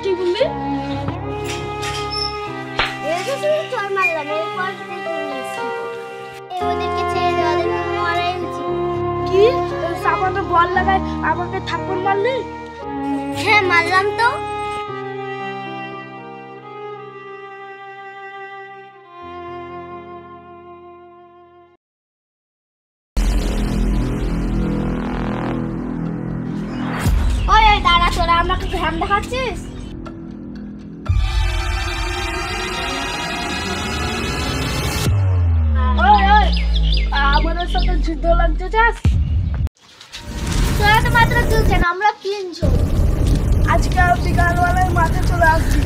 কি বললি? চল মারলাম এরপর ওদেরকে ছেড়ে দেওয়া মারাই উচিত। কি সাবাতে বল লাগায় আমাকে থাপ্পড় মারলি? হ্যাঁ মারলাম তো। ওই ওই দাঁড়া, তোরা আমাকে ধ্যান দেখাচ্ছিস? ওই ওই আমাদের সাথে যুদ্ধ লাগতে চাস? তোরা তো মাত্র দুজন, আমরা তিনজন। আজকে বিকালবেলায় মাঠে চলে আসবি।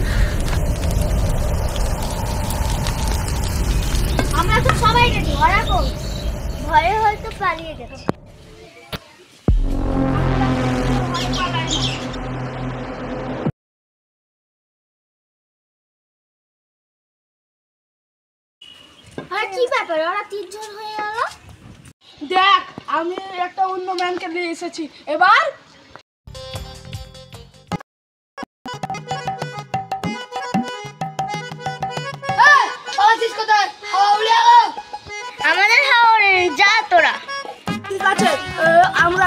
আমরা তো সবাই রেডি, ওরা কোন ভয়ে হয়তো পালিয়ে গেছে। আর কি ব্যাপার, ওরা তিনজন হয়ে গেল? দেখ আমি একটা অন্য ম্যানকে নিয়ে এসেছি। এবার আমাদের হাওড়ে যা তোরা। ঠিক আছে, আমরা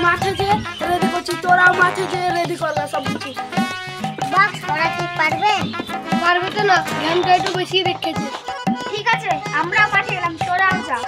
মাঠে যেয়ে রেডি করছি, তোরাও মাঠে যেয়ে রেডি করবে সব কিছু। বাহ, ওরা কি পারবে? পারবে তো না, জ্ঞানটা একটু বেশি রেখেছে। ঠিক আছে, আমরা মাঠে গেলাম, তোরাও যা।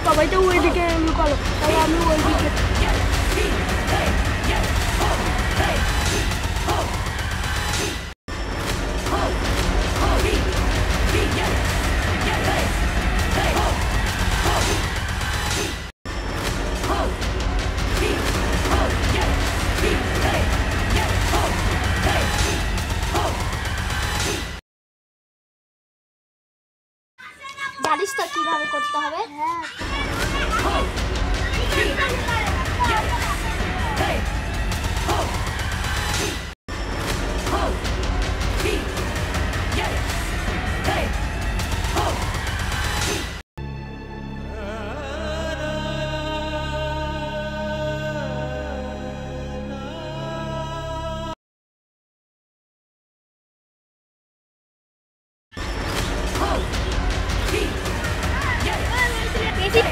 সবাই তো ওইদিকে লুকালো, তাহলে আমি ওইদিকে। জানিস তো কিভাবে করতে হবে? হ্যাঁ। বেশি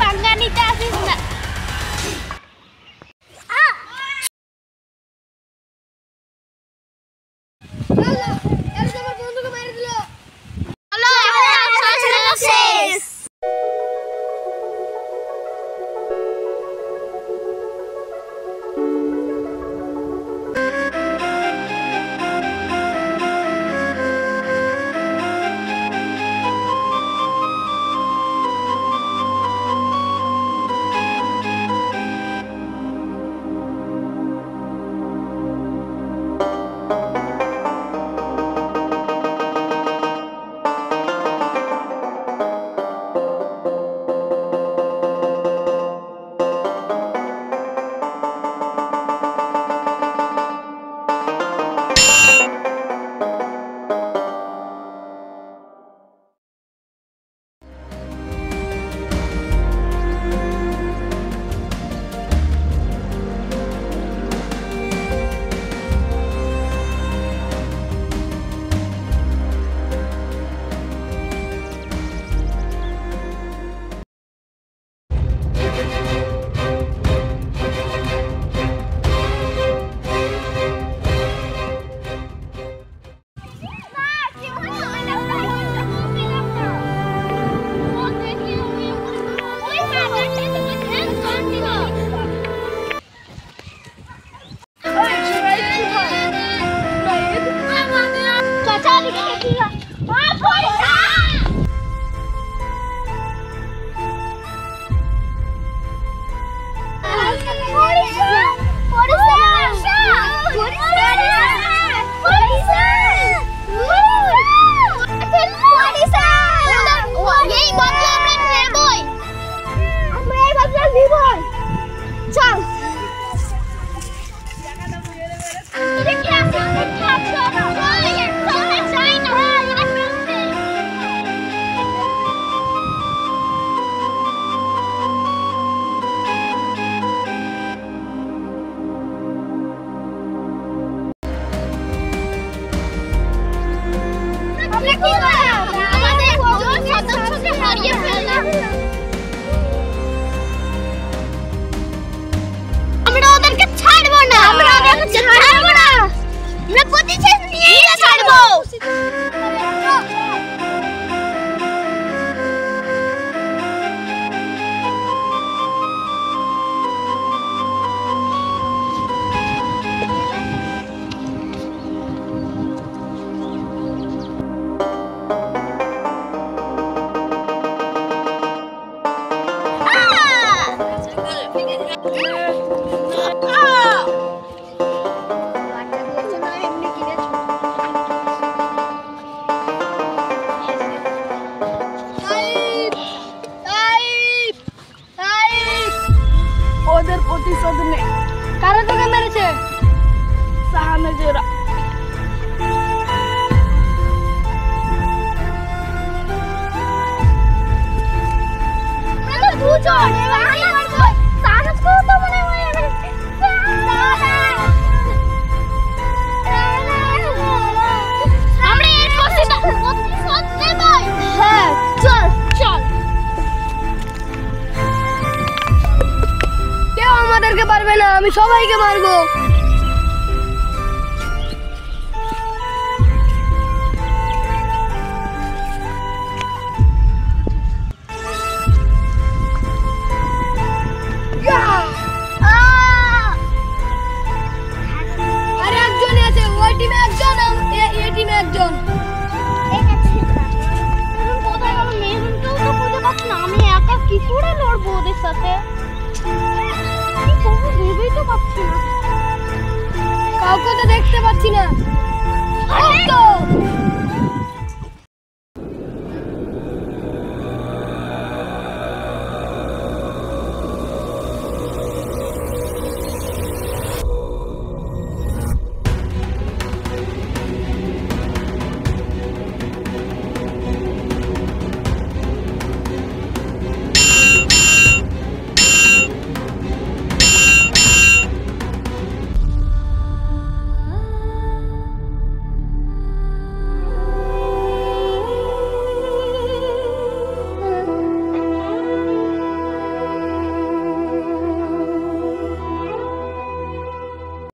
আমাদের একজন সদস্যকে হারিয়ে ফেললাম। আমরা ওদেরকে ছাড়বো না, আমরা ওদেরকে ছাড়বো না, আমরা প্রতিশোধ নিয়েই ছাড়বো। ওদের প্রতিশোধ নেই। কারা তোকে মেরেছে? সাহানেজেরা। আমরা তো দুজন, এবার কি করব? সাহানেজকেও তো মনে হয় মেরেছে। আমরা এর প্রতিশোধ নেবই। হ্যাঁ, চল চল। কেউ আমাদেরকে পারবে না, আমি সবাইকে মারবো। আরে একজন আছে, ওই টিমে একজন, এই টিমে একজন। কোথায় গেল? মেহুনকেও তো খুঁজে পাচ্ছি না। আমি একা কি করে লড়বো ওদের সাথে? কি করবো ভেবেই তো পাচ্ছি না। কাউকে তো দেখতে পাচ্ছি না। আরে